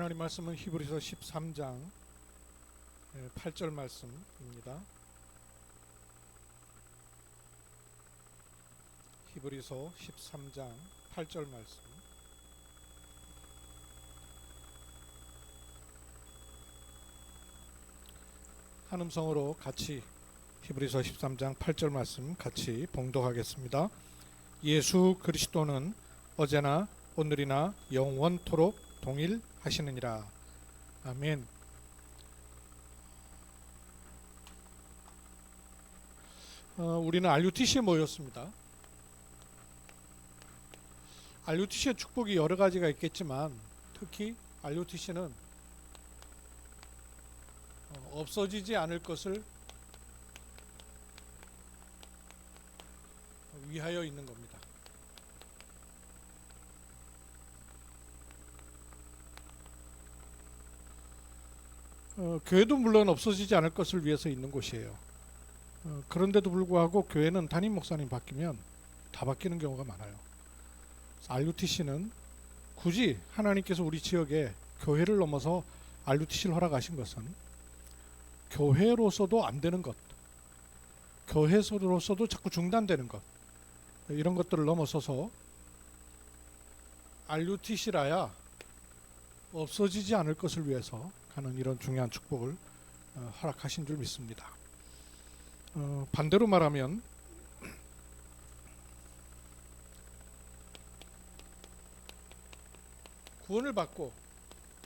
하나님 말씀은 히브리서 13장 8절 말씀입니다. 히브리서 13장 8절 말씀. 한 음성으로 같이 히브리서 13장 8절 말씀 같이 봉독하겠습니다. 예수 그리스도는 어제나 오늘이나 영원토록 동일하시느니라. 아멘. 우리는 RUTC에 모였습니다. RUTC의 축복이 여러 가지가 있겠지만 특히 RUTC는 없어지지 않을 것을 위하여 있는 겁니다. 교회도 물론 없어지지 않을 것을 위해서 있는 곳이에요. 그런데도 불구하고 교회는 담임 목사님 바뀌면 다 바뀌는 경우가 많아요. RUTC는 굳이 하나님께서 우리 지역에 교회를 넘어서 RUTC를 허락하신 것은 교회로서도 안 되는 것, 교회로서도 자꾸 중단되는 것, 이런 것들을 넘어서서 RUTC라야 없어지지 않을 것을 위해서 하는 이런 중요한 축복을 허락하신 줄 믿습니다. 반대로 말하면 구원을 받고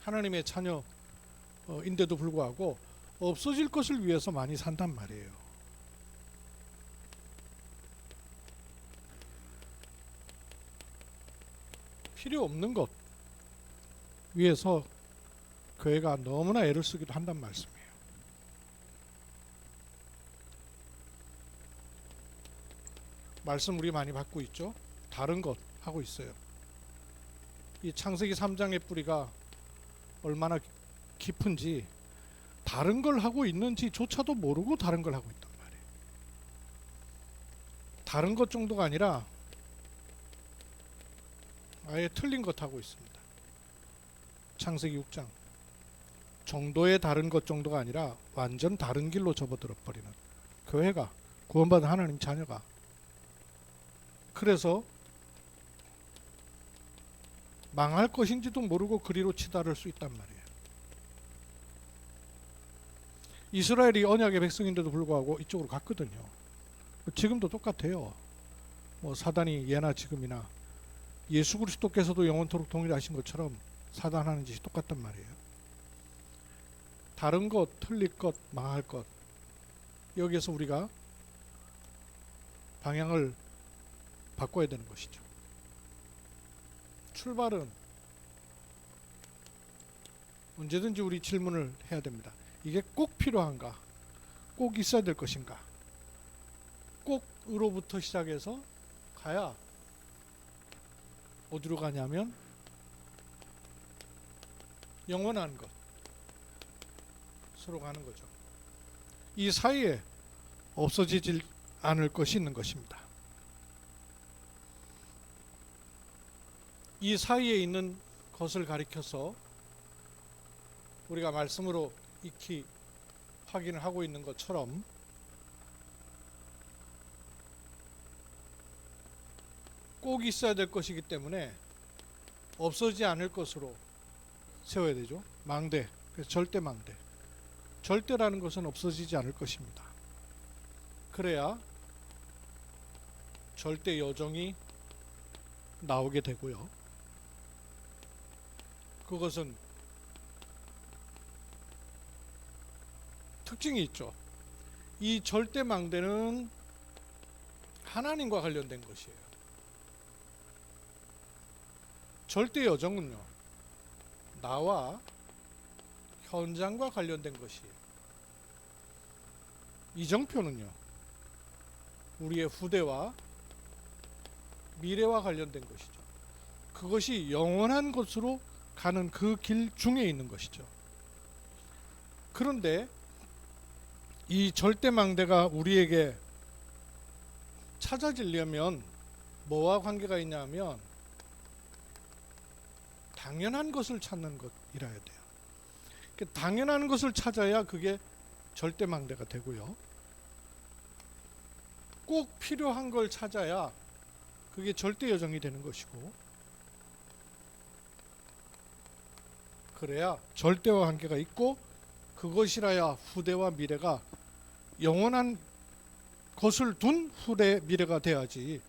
하나님의 자녀인데도 불구하고 없어질 것을 위해서 많이 산단 말이에요. 필요 없는 것 위해서 교회가 너무나 애를 쓰기도 한단 말씀이에요. 말씀 우리 많이 받고 있죠. 다른 것 하고 있어요. 이 창세기 3장의 뿌리가 얼마나 깊은지 다른 걸 하고 있는지조차도 모르고 다른 걸 하고 있단 말이에요. 다른 것 정도가 아니라 아예 틀린 것 하고 있습니다. 창세기 6장 정도의 다른 것 정도가 아니라 완전 다른 길로 접어들어 버리는 교회가, 구원받은 하나님 자녀가. 그래서 망할 것인지도 모르고 그리로 치달을 수 있단 말이에요. 이스라엘이 언약의 백성인데도 불구하고 이쪽으로 갔거든요. 지금도 똑같아요. 사단이 예나 지금이나 예수 그리스도께서도 영원토록 동일하신 것처럼 사단 하는 짓이 똑같단 말이에요. 다른 것, 틀릴 것, 망할 것, 여기에서 우리가 방향을 바꿔야 되는 것이죠. 출발은 언제든지 우리 질문을 해야 됩니다. 이게 꼭 필요한가? 꼭 있어야 될 것인가? 꼭으로부터 시작해서 가야 어디로 가냐면 영원한 것으로 가는 거죠. 이 사이에 없어지지 않을 것이 있는 것입니다. 이 사이에 있는 것을 가리켜서 우리가 말씀으로 익히 확인을 하고 있는 것처럼 꼭 있어야 될 것이기 때문에 없어지지 않을 것으로 세워야 되죠. 망대, 그래서 절대 망대. 절대라는 것은 없어지지 않을 것입니다. 그래야 절대 여정이 나오게 되고요. 그것은 특징이 있죠. 이 절대 망대는 하나님과 관련된 것이에요. 절대 여정은요, 나와 현장과 관련된 것이에요. 이정표는요, 우리의 후대와 미래와 관련된 것이죠. 그것이 영원한 곳으로 가는 그 길 중에 있는 것이죠. 그런데 이 절대망대가 우리에게 찾아지려면 뭐와 관계가 있냐면 당연한 것을 찾는 것이라 해야 돼요. 당연한 것을 찾아야 그게 절대망대가 되고요. 꼭 필요한 걸 찾아야 그게 절대여정이 되는 것이고, 그래야 절대와 관계가 있고, 그것이라야 후대와 미래가 영원한 것을 둔 후대 미래가 돼야지.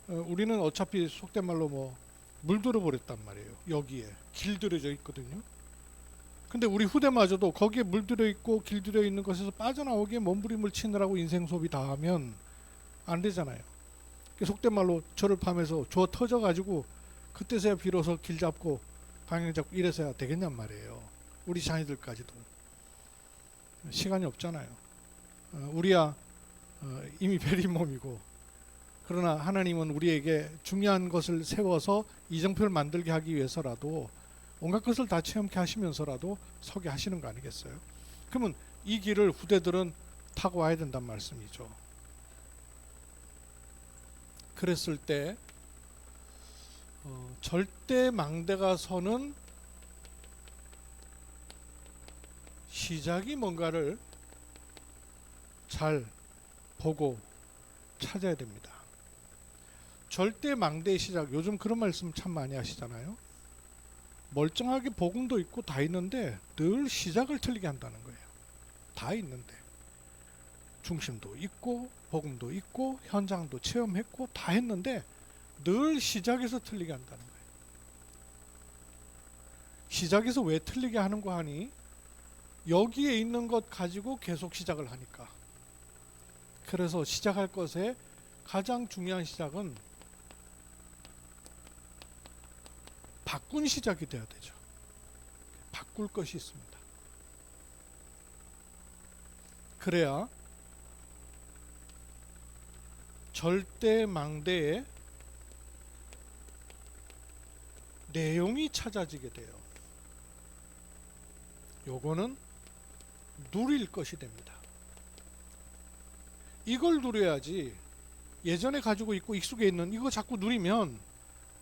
우리는 어차피 속된 말로 물들어 버렸단 말이에요. 여기에 길들여져 있거든요. 근데 우리 후대마저도 거기에 물들여 있고 길들여 있는 것에서 빠져나오기에 몸부림을 치느라고 인생 소비 다 하면 안 되잖아요. 속된 말로 저를 파면서 줘 터져 가지고 그때서야 비로소 길 잡고 방향 잡고 이래서야 되겠냔 말이에요. 우리 자녀들까지도 시간이 없잖아요. 우리야 이미 베린 몸이고, 그러나 하나님은 우리에게 중요한 것을 세워서 이정표를 만들게 하기 위해서라도 온갖 것을 다 체험케 하시면서라도 서게 하시는 거 아니겠어요? 그러면 이 길을 후대들은 타고 와야 된단 말씀이죠. 그랬을 때 절대 망대가 서는 시작이 뭔가를 잘 보고 찾아야 됩니다. 절대 망대의 시작, 요즘 그런 말씀 참 많이 하시잖아요. 멀쩡하게 복음도 있고 다 있는데 늘 시작을 틀리게 한다는 거예요. 다 있는데 중심도 있고 복음도 있고 현장도 체험했고 다 했는데 늘 시작에서 틀리게 한다는 거예요. 시작에서 왜 틀리게 하는 거 하니? 여기에 있는 것 가지고 계속 시작을 하니까. 그래서 시작할 것에 가장 중요한 시작은 바꾼 시작이 되어야 되죠. 바꿀 것이 있습니다. 그래야 절대 망대의 내용이 찾아지게 돼요. 요거는 누릴 것이 됩니다. 이걸 누려야지 예전에 가지고 있고 익숙해 있는 이거 자꾸 누리면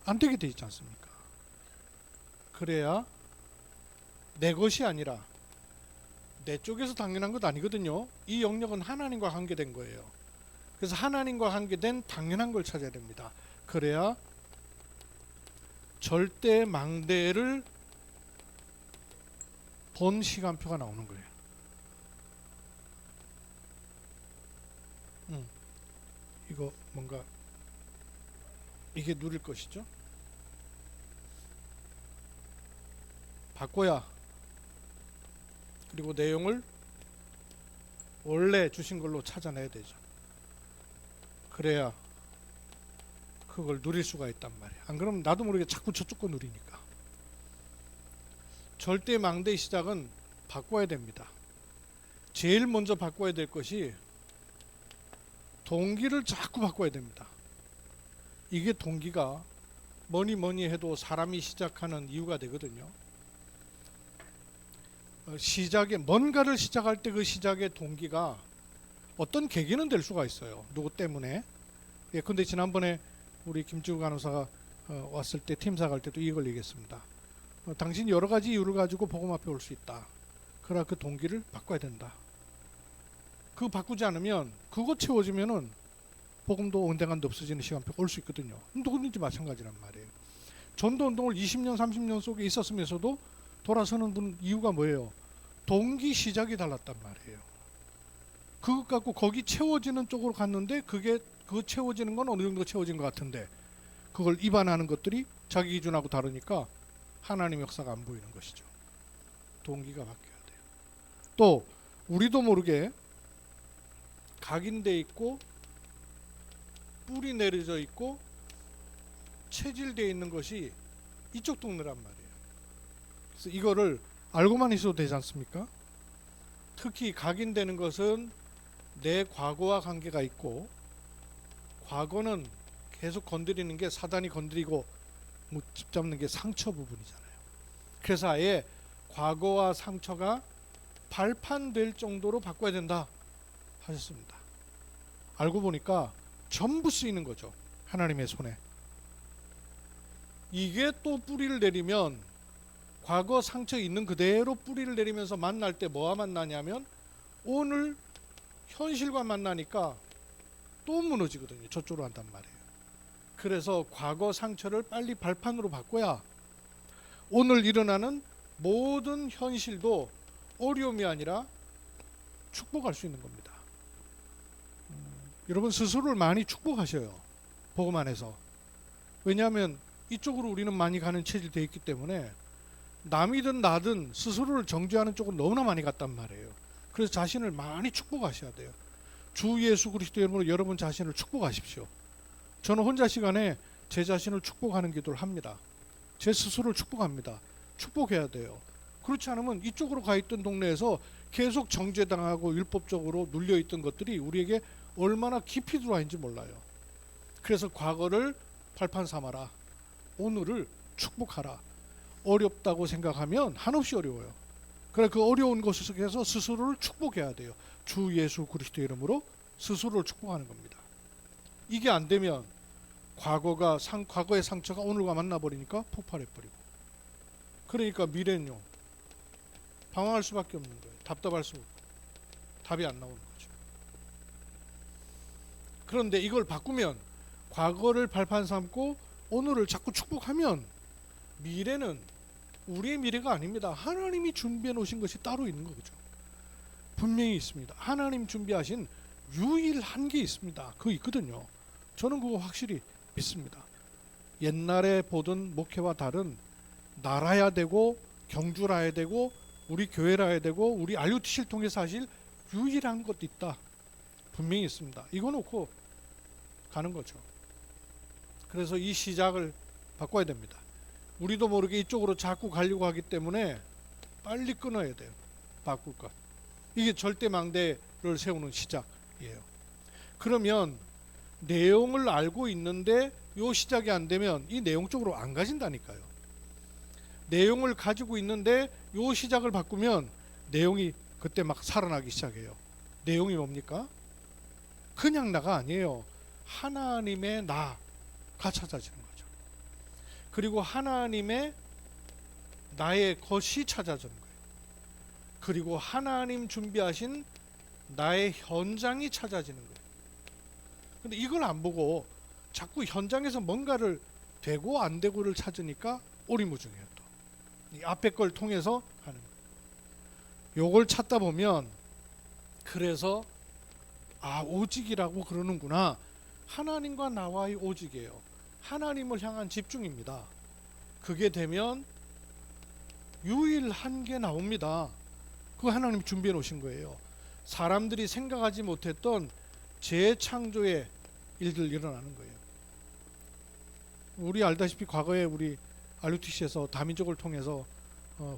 안 되게 돼 있지 않습니까? 그래야 내 것이 아니라 내 쪽에서 당연한 것 아니거든요. 이 영역은 하나님과 관계된 거예요. 그래서 하나님과 관계된 당연한 걸 찾아야 됩니다. 그래야 절대 망대를 본 시간표가 나오는 거예요. 이거 뭔가 이게 누릴 것이죠. 바꿔야, 그리고 내용을 원래 주신 걸로 찾아내야 되죠. 그래야 그걸 누릴 수가 있단 말이에요. 안 그러면 나도 모르게 자꾸 저쪽 거 누리니까. 절대 망대의 시작은 바꿔야 됩니다. 제일 먼저 바꿔야 될 것이 동기를 자꾸 바꿔야 됩니다. 이게 동기가 뭐니 해도 사람이 시작하는 이유가 되거든요. 시작에 뭔가를 시작할 때 그 시작의 동기가 어떤 계기는 될 수가 있어요. 누구 때문에. 근데 지난번에 우리 김지우 간호사가 왔을 때 팀사 갈 때도 이걸 얘기했습니다. 당신 여러 가지 이유를 가지고 복음 앞에 올 수 있다. 그러나 그 동기를 바꿔야 된다. 그거 바꾸지 않으면 그거 채워지면은 복음도 언젠간도 없어지는 시간표가 올 수 있거든요. 누구든지 마찬가지란 말이에요. 전도운동을 20년 30년 속에 있었으면서도 돌아서는 분 이유가 뭐예요? 동기 시작이 달랐단 말이에요. 그것 갖고 거기 채워지는 쪽으로 갔는데 그거 채워지는 건 어느 정도 채워진 것 같은데 그걸 입안하는 것들이 자기 기준하고 다르니까 하나님 역사가 안 보이는 것이죠. 동기가 바뀌어야 돼요. 또 우리도 모르게 각인돼 있고 뿌리 내려져 있고 체질되어 있는 것이 이쪽 동네란 말이에요. 그래서 이거를 알고만 있어도 되지 않습니까? 특히 각인되는 것은 내 과거와 관계가 있고, 과거는 계속 건드리는 게 사단이 건드리고 붙잡는 게 상처 부분이잖아요. 그래서 아예 과거와 상처가 발판될 정도로 바꿔야 된다 하셨습니다. 알고 보니까 전부 쓰이는 거죠. 하나님의 손에. 이게 또 뿌리를 내리면 과거 상처 있는 그대로 뿌리를 내리면서 만날 때 뭐와 만나냐면 오늘 현실과 만나니까 또 무너지거든요. 저쪽으로 한단 말이에요. 그래서 과거 상처를 빨리 발판으로 바꿔야 오늘 일어나는 모든 현실도 어려움이 아니라 축복할 수 있는 겁니다. 여러분 스스로를 많이 축복하셔요. 복음 안에서. 왜냐하면 이쪽으로 우리는 많이 가는 체질이 되어 있기 때문에 남이든 나든 스스로를 정죄하는 쪽은 너무나 많이 갔단 말이에요. 그래서 자신을 많이 축복하셔야 돼요. 주 예수 그리스도 이름으로 여러분 자신을 축복하십시오. 저는 혼자 시간에 제 자신을 축복하는 기도를 합니다. 제 스스로를 축복합니다. 축복해야 돼요. 그렇지 않으면 이쪽으로 가 있던 동네에서 계속 정죄당하고 율법적으로 눌려있던 것들이 우리에게 얼마나 깊이 들어와 있는지 몰라요. 그래서 과거를 발판 삼아라. 오늘을 축복하라. 어렵다고 생각하면 한없이 어려워요. 그래 그 어려운 것 속에서 스스로를 축복해야 돼요. 주 예수 그리스도 이름으로 스스로를 축복하는 겁니다. 이게 안 되면 과거의 상처가 오늘과 만나버리니까 폭발해버리고, 그러니까 미래는요 방황할 수밖에 없는 거예요. 답답할 수 없고 답이 안 나오는 거죠. 그런데 이걸 바꾸면, 과거를 발판 삼고 오늘을 자꾸 축복하면 미래는 우리의 미래가 아닙니다. 하나님이 준비해 놓으신 것이 따로 있는 거죠. 분명히 있습니다. 하나님 준비하신 유일한 게 있습니다. 그거 있거든요. 저는 그거 확실히 믿습니다. 옛날에 보던 목회와 다른 나라야 되고 경주라야 되고 우리 교회라야 되고 우리 RUTC를 통해 사실 유일한 것도 있다. 분명히 있습니다. 이거 놓고 가는 거죠. 그래서 이 시작을 바꿔야 됩니다. 우리도 모르게 이쪽으로 자꾸 가려고 하기 때문에 빨리 끊어야 돼요. 바꿀 것. 이게 절대망대를 세우는 시작이에요. 그러면 내용을 알고 있는데 요 시작이 안 되면 이 내용 쪽으로 안 가진다니까요. 내용을 가지고 있는데 요 시작을 바꾸면 내용이 그때 막 살아나기 시작해요. 내용이 뭡니까? 그냥 나가 아니에요. 하나님의 나가 찾아지는 거죠. 그리고 하나님의 나의 것이 찾아지는 거예요. 그리고 하나님 준비하신 나의 현장이 찾아지는 거예요. 근데 이걸 안 보고 자꾸 현장에서 뭔가를 되고 안 되고를 찾으니까 오리무중해요. 또 이 앞에 걸 통해서 하는 거예요. 요걸 찾다 보면, 그래서 오직이라고 그러는구나. 하나님과 나와의 오직이에요. 하나님을 향한 집중입니다. 그게 되면 유일한 게 나옵니다. 그거 하나님 준비해 놓으신 거예요. 사람들이 생각하지 못했던 재창조의 일들 일어나는 거예요. 우리 알다시피 과거에 우리 RUTC에서 다민족을 통해서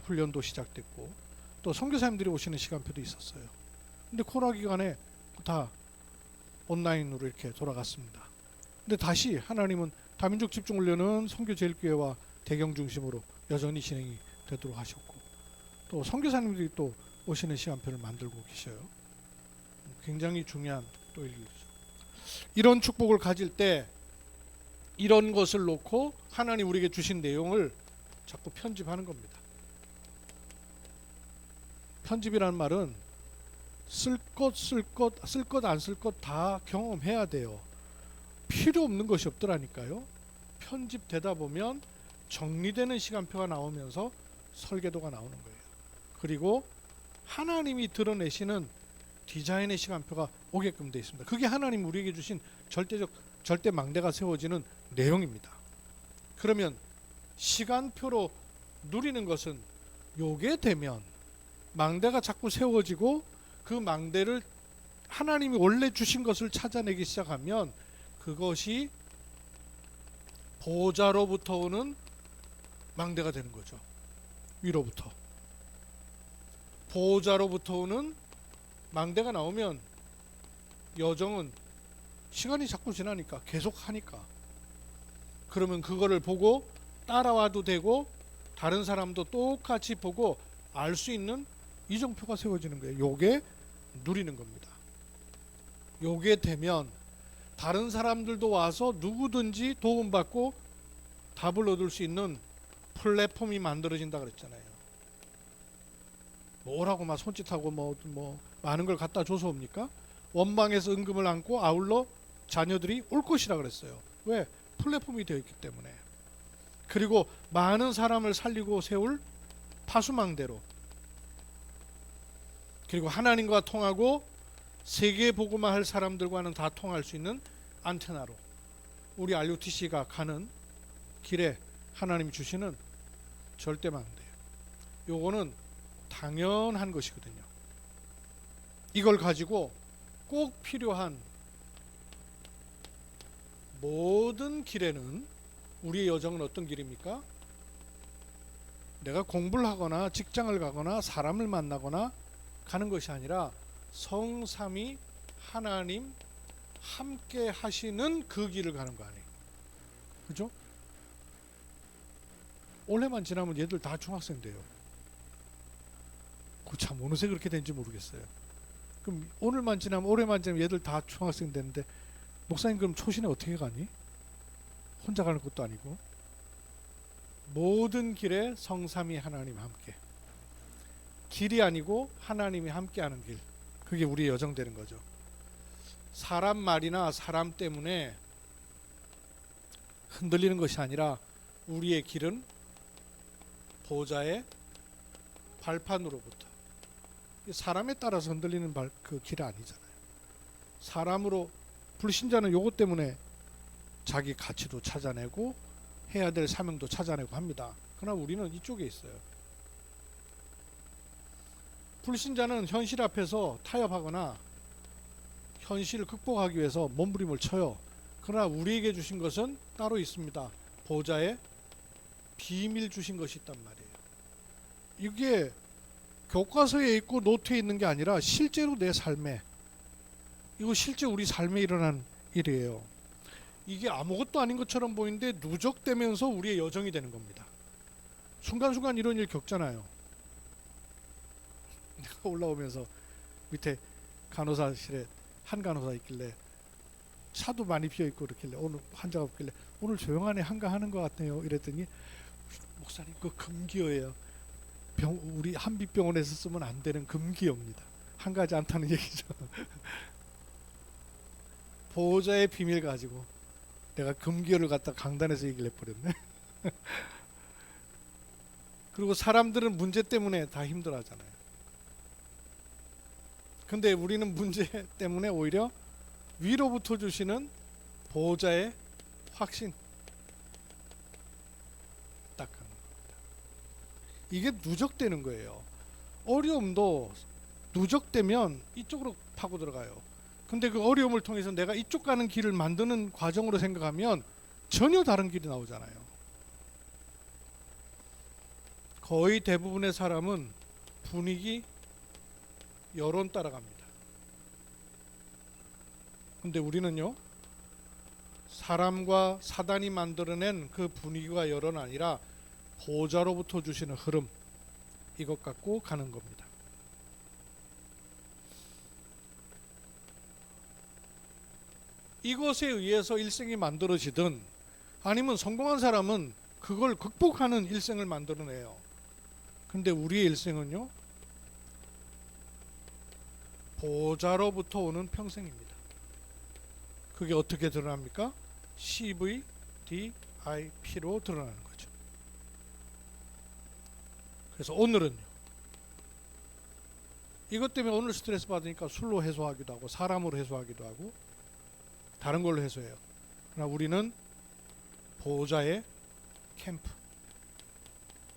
훈련도 시작됐고 또 선교사님들이 오시는 시간표도 있었어요. 근데 코로나 기간에 다 온라인으로 이렇게 돌아갔습니다. 근데 다시 하나님은 다민족 집중 훈련은 선교제일교회와 대경 중심으로 여전히 진행이 되도록 하셨고, 또 선교사님들이 또 오시는 시간표를 만들고 계셔요. 굉장히 중요한 또 일이죠. 이런 축복을 가질 때 이런 것을 놓고 하나님 우리에게 주신 내용을 자꾸 편집하는 겁니다. 편집이라는 말은 쓸 것 안 쓸 것 다 경험해야 돼요. 필요 없는 것이 없더라니까요. 편집되다 보면 정리되는 시간표가 나오면서 설계도가 나오는 거예요. 그리고 하나님이 드러내시는 디자인의 시간표가 오게끔 되어 있습니다. 그게 하나님 우리에게 주신 절대 망대가 세워지는 내용입니다. 그러면 시간표로 누리는 것은 요게 되면 망대가 자꾸 세워지고 그 망대를 하나님이 원래 주신 것을 찾아내기 시작하면 그것이 보좌로부터 오는 망대가 되는 거죠. 위로부터 보좌로부터 오는 망대가 나오면 여정은 시간이 자꾸 지나니까 계속 하니까, 그러면 그거를 보고 따라와도 되고 다른 사람도 똑같이 보고 알 수 있는 이정표가 세워지는 거예요. 요게 누리는 겁니다. 요게 되면 다른 사람들도 와서 누구든지 도움받고 답을 얻을 수 있는 플랫폼이 만들어진다 그랬잖아요. 뭐라고 막 손짓하고 뭐 많은 걸 갖다 줘서 옵니까? 원망에서 은금을 안고 아울러 자녀들이 올 것이라 그랬어요. 왜? 플랫폼이 되어 있기 때문에. 그리고 많은 사람을 살리고 세울 파수망대로, 그리고 하나님과 통하고 세계 복음화 할 사람들과는 다 통할 수 있는 안테나로 우리 RUTC가 가는 길에 하나님이 주시는 절대망대예요. 요거는 당연한 것이거든요. 이걸 가지고 꼭 필요한 모든 길에는, 우리의 여정은 어떤 길입니까? 내가 공부를 하거나 직장을 가거나 사람을 만나거나 가는 것이 아니라 성삼위 하나님 함께 하시는 그 길을 가는 거 아니에요. 그죠? 올해만 지나면 얘들 다 중학생 돼요. 참 어느새 그렇게 된지 모르겠어요. 그럼 오늘만 지나면, 올해만 지나면 얘들 다 중학생 되는데, 목사님 그럼 초신에 어떻게 가니? 혼자 가는 것도 아니고. 모든 길에 성삼위 하나님 함께, 길이 아니고 하나님이 함께하는 길, 그게 우리의 여정 되는 거죠. 사람 말이나 사람 때문에 흔들리는 것이 아니라 우리의 길은 보좌의 발판으로부터, 사람에 따라서 흔들리는 그 길이 아니잖아요. 사람으로, 불신자는 요것 때문에 자기 가치도 찾아내고 해야 될 사명도 찾아내고 합니다. 그러나 우리는 이쪽에 있어요. 불신자는 현실 앞에서 타협하거나 현실을 극복하기 위해서 몸부림을 쳐요. 그러나 우리에게 주신 것은 따로 있습니다. 보좌의 비밀 주신 것이 있단 말이에요. 이게 교과서에 있고 노트에 있는 게 아니라 실제로 내 삶에, 이거 실제 우리 삶에 일어난 일이에요. 이게 아무것도 아닌 것처럼 보이는데 누적되면서 우리의 여정이 되는 겁니다. 순간순간 이런 일 겪잖아요. 내가 올라오면서 밑에 간호사실에 한 간호사 있길래 차도 많이 비어있고 그렇길래, 오늘 환자가 없길래 오늘 조용하네, 한가하는 것 같네요 이랬더니, 목사님 그 금기어예요. 우리 한빛병원에서 쓰면 안 되는 금기어입니다. 한가하지 않다는 얘기죠. 보호자의 비밀 가지고 내가 금기어를 갖다 강단에서 얘기를 해버렸네. 그리고 사람들은 문제 때문에 다 힘들어하잖아요. 근데 우리는 문제 때문에 오히려 위로부터 주시는 보호자의 확신 딱 하는 겁니다. 이게 누적되는 거예요. 어려움도 누적되면 이쪽으로 파고 들어가요. 근데 그 어려움을 통해서 내가 이쪽 가는 길을 만드는 과정으로 생각하면 전혀 다른 길이 나오잖아요. 거의 대부분의 사람은 분위기, 여론 따라갑니다. 근데 우리는요, 사람과 사단이 만들어낸 그 분위기와 여론은 아니라 보좌로부터 주시는 흐름, 이것 갖고 가는 겁니다. 이것에 의해서 일생이 만들어지든, 아니면 성공한 사람은 그걸 극복하는 일생을 만들어내요. 근데 우리의 일생은요, 보좌로부터 오는 평생입니다. 그게 어떻게 드러납니까? CVDIP로 드러나는 거죠. 그래서 오늘은요, 이것 때문에 오늘 스트레스 받으니까 술로 해소하기도 하고 사람으로 해소하기도 하고 다른 걸로 해소해요. 그러나 우리는 보호자의 캠프,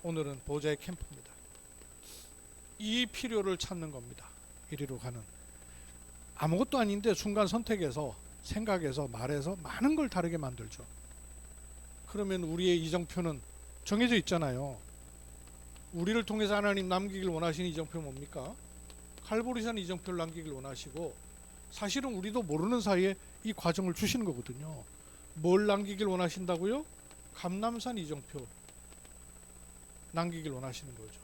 오늘은 보호자의 캠프입니다. 이 필요를 찾는 겁니다. 이리로 가는, 아무것도 아닌데 순간 선택해서, 생각해서, 말해서 많은 걸 다르게 만들죠. 그러면 우리의 이정표는 정해져 있잖아요. 우리를 통해서 하나님 남기길 원하시는 이정표 뭡니까? 칼보리산 이정표를 남기길 원하시고, 사실은 우리도 모르는 사이에 이 과정을 주시는 거거든요. 뭘 남기길 원하신다고요? 감람산 이정표 남기길 원하시는 거죠.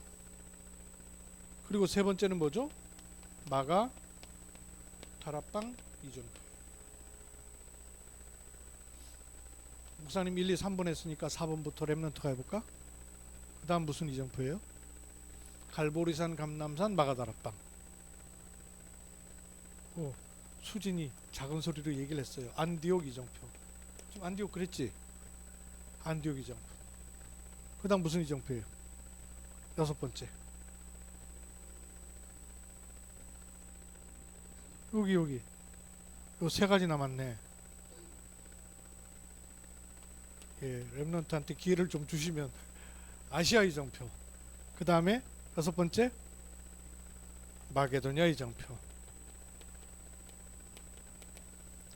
그리고 세 번째는 뭐죠? 마가 다락방 이정표. 목사님 1, 2, 3번 했으니까 4번부터 렘넌트가 해볼까? 그 다음 무슨 이정표예요? 갈보리산, 감남산, 마가다락방. 수진이 작은 소리로 얘기를 했어요. 안디옥 이정표. 지금 안디옥 그랬지? 안디옥 이정표. 그 다음 무슨 이정표예요? 6번째. 여기 요 세 가지 남았네. 예, 렘넌트한테 기회를 좀 주시면. 아시아 이정표. 그 다음에 6번째 마게도냐 이정표.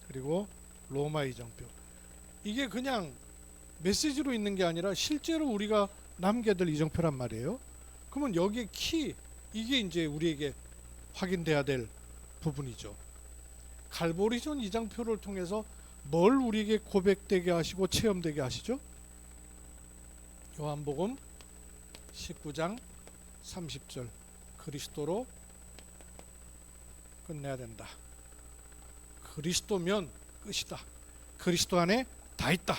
그리고 로마 이정표. 이게 그냥 메시지로 있는 게 아니라 실제로 우리가 남겨야 될 이정표란 말이에요. 그러면 여기에 키, 이게 이제 우리에게 확인돼야 될 부분이죠. 갈보리존 이정표를 통해서 뭘 우리에게 고백되게 하시고 체험되게 하시죠? 요한복음 19장 30절. 그리스도로 끝내야 된다. 그리스도면 끝이다. 그리스도 안에 다 있다.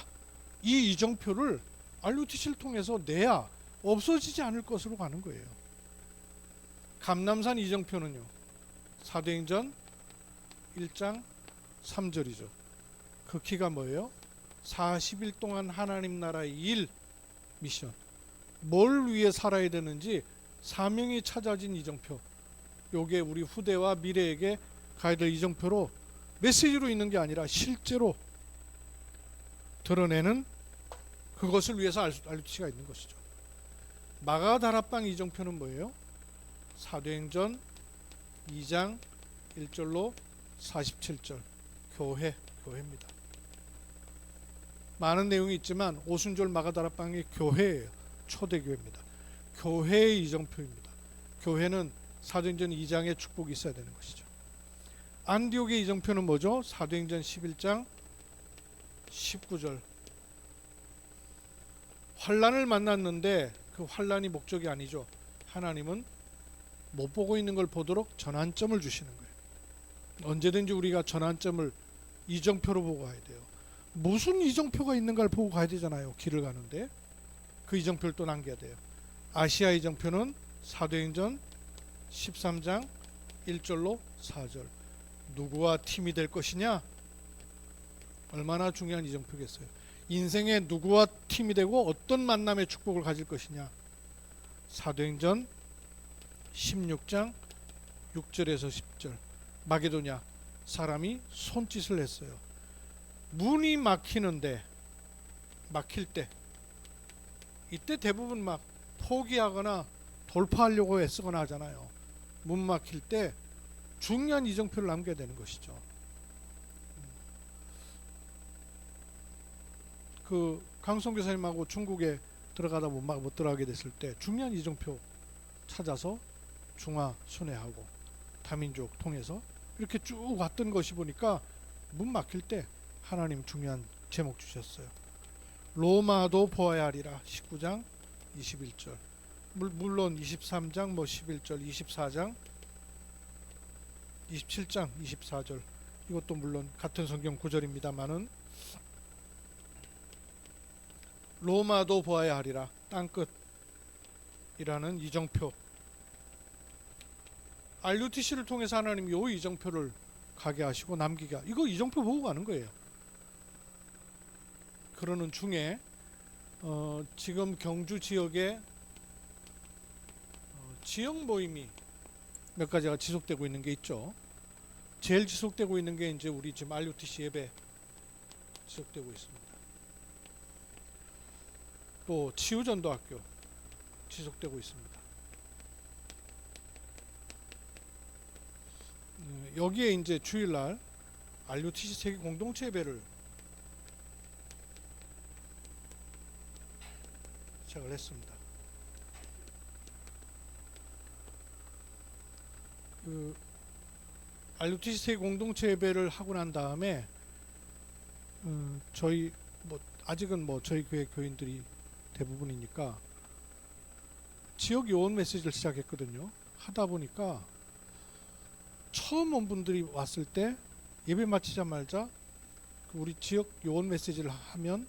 이 이정표를 RUTC를 통해서 내야 없어지지 않을 것으로 가는 거예요. 감남산 이정표는요, 사도행전 1장 3절이죠. 그 키가 뭐예요? 40일 동안 하나님 나라의 일, 미션, 뭘 위해 살아야 되는지 사명이 찾아진 이정표. 요게 우리 후대와 미래에게 가야 될 이정표로 메시지로 있는 게 아니라 실제로 드러내는, 그것을 위해서 RUTC가 있는 것이죠. 마가다락방 이정표는 뭐예요? 사도행전 2장 1절로 47절. 교회입니다. 많은 내용이 있지만 오순절 마가다락방이 교회예요. 초대교회입니다. 교회의 이정표입니다. 교회는 사도행전 2장의 축복이 있어야 되는 것이죠. 안디옥의 이정표는 뭐죠? 사도행전 11장 19절. 환난을 만났는데 그 환난이 목적이 아니죠. 하나님은 못 보고 있는 걸 보도록 전환점을 주시는 거예요. 언제든지 우리가 전환점을 이정표로 보고 가야 돼요. 무슨 이정표가 있는가를 보고 가야 되잖아요. 길을 가는데 그 이정표를 또 남겨야 돼요. 아시아 이정표는 사도행전 13장 1절로 4절. 누구와 팀이 될 것이냐? 얼마나 중요한 이정표겠어요. 인생에 누구와 팀이 되고 어떤 만남의 축복을 가질 것이냐? 사도행전 16장 6절에서 10절. 마게도냐, 사람이 손짓을 했어요. 문이 막히는데, 막힐 때, 이때 대부분 막 포기하거나 돌파하려고 애쓰거나 하잖아요. 문 막힐 때 중요한 이정표를 남겨야 되는 것이죠. 그 강성 교사님하고 중국에 들어가다 못 들어가게 됐을 때 중요한 이정표 찾아서 중화 순회하고 다민족 통해서 이렇게 쭉 왔던 것이 보니까 문 막힐 때 하나님 중요한 제목 주셨어요. 로마도 보아야 하리라. 19장 21절. 물론 23장 11절, 24장 27장 24절, 이것도 물론 같은 성경 구절입니다만은 로마도 보아야 하리라. 땅끝이라는 이정표. RUTC를 통해서 하나님이 요 이정표를 가게 하시고 남기게, 이거 이정표 보고 가는 거예요. 그러는 중에 지금 경주 지역에 지역 모임이 몇 가지가 지속되고 있는 게 있죠. 제일 지속되고 있는 게 이제 우리 지금 RUTC 예배 지속되고 있습니다. 또 치유전도학교 지속되고 있습니다. 여기에 이제 주일날 RUTC 세계 공동체 예배를 시작을 했습니다. RUTC 세계 공동체 예배를 하고 난 다음에 저희 아직은 저희 교회 교인들이 대부분이니까 지역 요원 메시지를 시작했거든요. 하다 보니까 처음 온 분들이 왔을 때 예배 마치자마자 우리 지역 요원 메시지를 하면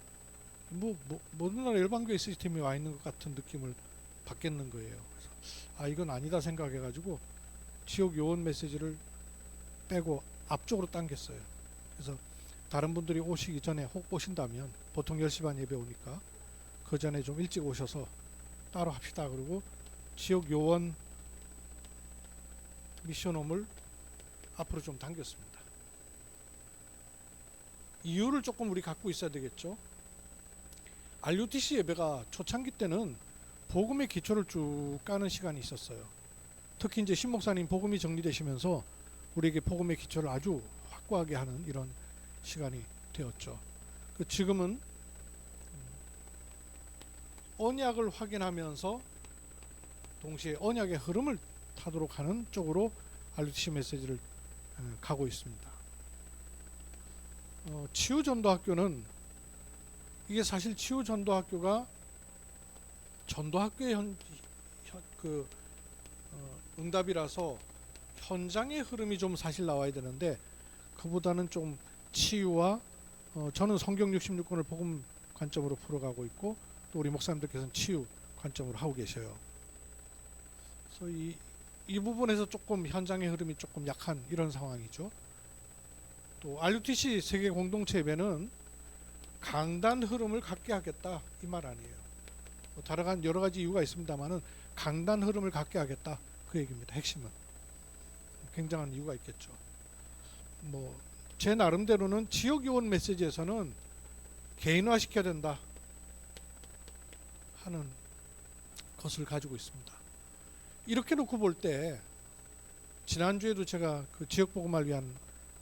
모든 나라 일반교회 시스템이 와 있는 것 같은 느낌을 받겠는 거예요. 그래서 이건 아니다 생각해가지고 지역 요원 메시지를 빼고 앞쪽으로 당겼어요. 그래서 다른 분들이 오시기 전에 혹 오신다면 보통 10시 반 예배 오니까 그 전에 좀 일찍 오셔서 따로 합시다. 그리고 지역 요원 미션홈을 앞으로 좀 당겼습니다. 이유를 조금 우리 갖고 있어야 되겠죠. RUTC 예배가 초창기 때는 복음의 기초를 쭉 까는 시간이 있었어요. 특히 이제 신 목사님 복음이 정리되시면서 우리에게 복음의 기초를 아주 확고하게 하는 이런 시간이 되었죠. 지금은 언약을 확인하면서 동시에 언약의 흐름을 타도록 하는 쪽으로 RUTC 메시지를 가고 있습니다. 치유전도학교는 이게 사실 치유전도학교가 전도학교의 응답이라서 현장의 흐름이 좀 사실 나와야 되는데 그보다는 좀 치유와 저는 성경 66권을 복음 관점으로 풀어가고 있고 또 우리 목사님들께서는 치유 관점으로 하고 계셔요. 그래서 이 부분에서 조금 현장의 흐름이 조금 약한 이런 상황이죠. 또 RUTC 세계 공동체 예배는 강단 흐름을 갖게 하겠다 이 말 아니에요. 다른 여러 가지 이유가 있습니다만은 강단 흐름을 갖게 하겠다 그 얘기입니다. 핵심은 굉장한 이유가 있겠죠. 제 나름대로는 지역 요원 메시지에서는 개인화 시켜야 된다 하는 것을 가지고 있습니다. 이렇게 놓고 볼 때 지난주에도 제가 그 지역 복음을 위한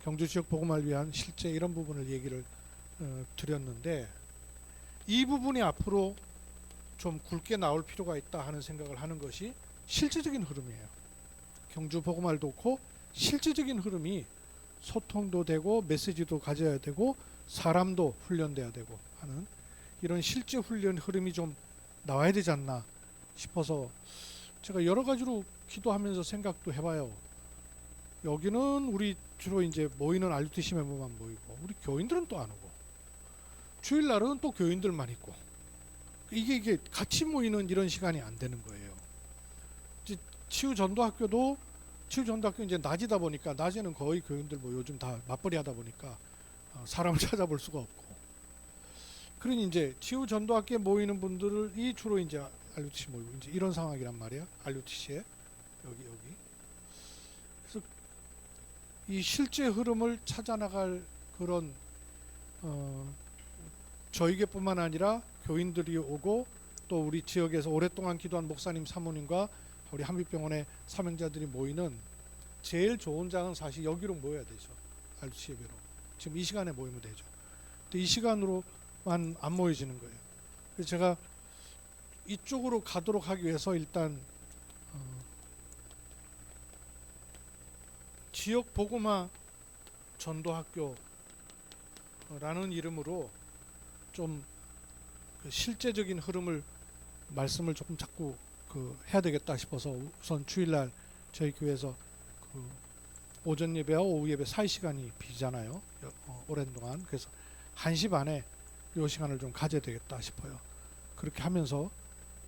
경주 지역 복음을 위한 실제 이런 부분을 얘기를 드렸는데 이 부분이 앞으로 좀 굵게 나올 필요가 있다 하는 생각을 하는 것이 실질적인 흐름이에요. 경주 복음알도 그렇고 실질적인 흐름이 소통도 되고 메시지도 가져야 되고 사람도 훈련돼야 되고 하는 이런 실제 훈련 흐름이 좀 나와야 되지 않나 싶어서 제가 여러 가지로 기도하면서 생각도 해봐요. 여기는 우리 주로 이제 모이는 RUTC 멤버만 모이고 우리 교인들은 또 안 오고 주일날은 또 교인들만 있고 이게 같이 모이는 이런 시간이 안 되는 거예요. 치유전도학교 이제 낮이다 보니까 낮에는 거의 교인들 요즘 다 맞벌이 하다 보니까 사람을 찾아볼 수가 없고 그러니 이제 치유전도학교에 모이는 분들이 주로 이제 RUTC 모이고 이제 이런 상황이란 말이에요. RUTC에 여기 그래서 이 실제 흐름을 찾아나갈 그런 저희게뿐만 아니라 교인들이 오고 또 우리 지역에서 오랫동안 기도한 목사님 사모님과 우리 한빛병원의 사명자들이 모이는 제일 좋은 장은 사실 여기로 모여야 되죠. RUTC 예배로 지금 이 시간에 모이면 되죠. 근데 이 시간으로만 안 모여지는 거예요. 그래서 제가 이쪽으로 가도록 하기 위해서 일단 지역 복음화 전도학교라는 이름으로 좀 그 실제적인 흐름을 말씀을 조금 자꾸 해야 되겠다 싶어서 우선 주일날 저희 교회에서 오전 예배와 오후 예배 사이 시간이 비잖아요. 오랜 동안. 그래서 1시 반에 이 시간을 좀 가져야 되겠다 싶어요. 그렇게 하면서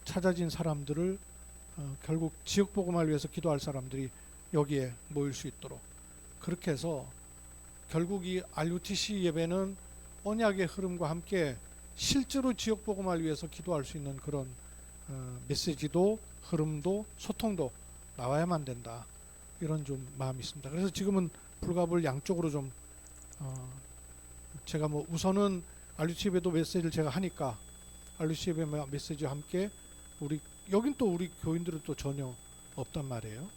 찾아진 사람들을 결국 지역 복음을 위해서 기도할 사람들이 여기에 모일 수 있도록 그렇게 해서 결국 이 RUTC 예배는 언약의 흐름과 함께 실제로 지역 복음을 위해서 기도할 수 있는 그런 메시지도 흐름도 소통도 나와야만 된다 이런 좀 마음이 있습니다. 그래서 지금은 불가불 양쪽으로 좀 제가 우선은 RUTC 예배도 메시지를 제가 하니까 RUTC 예배 메시지와 함께 여긴 또 우리 교인들은 또 전혀 없단 말이에요.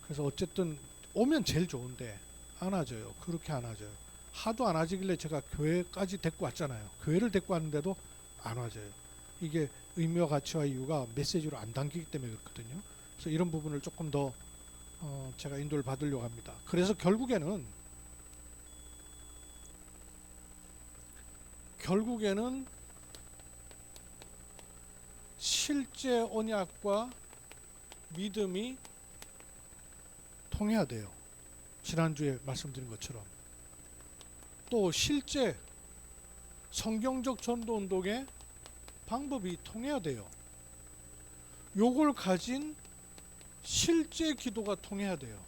그래서 어쨌든 오면 제일 좋은데 안 와줘요. 그렇게 안 와줘요. 하도 안 와지길래 제가 교회까지 데리고 왔잖아요. 교회를 데리고 왔는데도 안 와줘요. 이게 의미와 가치와 이유가 메시지로 안 담기기 때문에 그렇거든요. 그래서 이런 부분을 조금 더 제가 인도를 받으려고 합니다. 그래서 결국에는 실제 언약과 믿음이 통해야 돼요. 지난주에 말씀드린 것처럼 또 실제 성경적 전도 운동의 방법이 통해야 돼요. 요걸 가진 실제 기도가 통해야 돼요.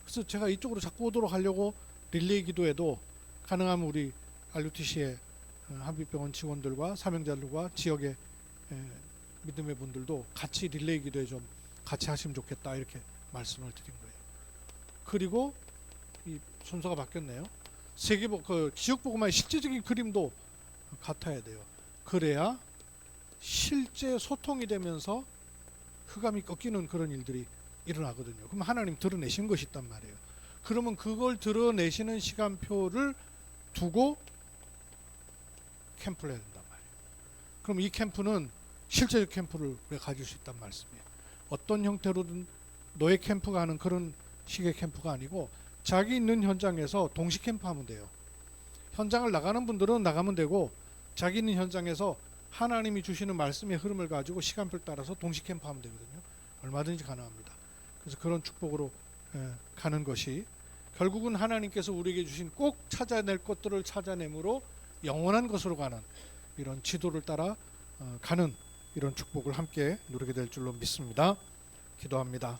그래서 제가 이쪽으로 자꾸 오도록 하려고 릴레이 기도에도 가능하면 우리 RUTC의 한빛병원 직원들과 사명자들과 지역의 믿음의 분들도 같이 릴레이 기도에 좀 같이 하시면 좋겠다, 이렇게 말씀을 드린 거예요. 그리고 이 순서가 바뀌었네요. 지역복음화의 실제적인 그림도 같아야 돼요. 그래야 실제 소통이 되면서 흑암이 꺾이는 그런 일들이 일어나거든요. 그럼 하나님 드러내신 것이 있단 말이에요. 그러면 그걸 드러내시는 시간표를 두고 캠프를 해야 된단 말이에요. 그럼 이 캠프는 실제적 캠프를 가질 수 있단 말씀이에요. 어떤 형태로든 노예 캠프가 하는 그런 식의 캠프가 아니고 자기 있는 현장에서 동시 캠프 하면 돼요. 현장을 나가는 분들은 나가면 되고 자기 있는 현장에서 하나님이 주시는 말씀의 흐름을 가지고 시간표를 따라서 동시 캠프 하면 되거든요. 얼마든지 가능합니다. 그래서 그런 축복으로 가는 것이 결국은 하나님께서 우리에게 주신 꼭 찾아낼 것들을 찾아내므로 영원한 것으로 가는 이런 지도를 따라 가는 이런 축복을 함께 누리게 될 줄로 믿습니다. 기도합니다.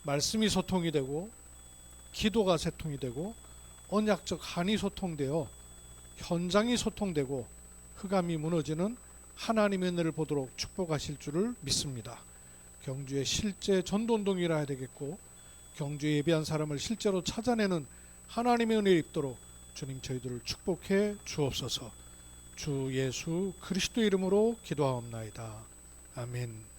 말씀이 소통이 되고 기도가 소통이 되고 언약적 한이 소통되어 현장이 소통되고 흑암이 무너지는 하나님의 은혜를 보도록 축복하실 줄을 믿습니다. 경주의 실제 전도운동이라 해야 되겠고 경주에 예배한 사람을 실제로 찾아내는 하나님의 은혜를 입도록 주님 저희들을 축복해 주옵소서. 주 예수 그리스도 이름으로 기도하옵나이다. 아멘.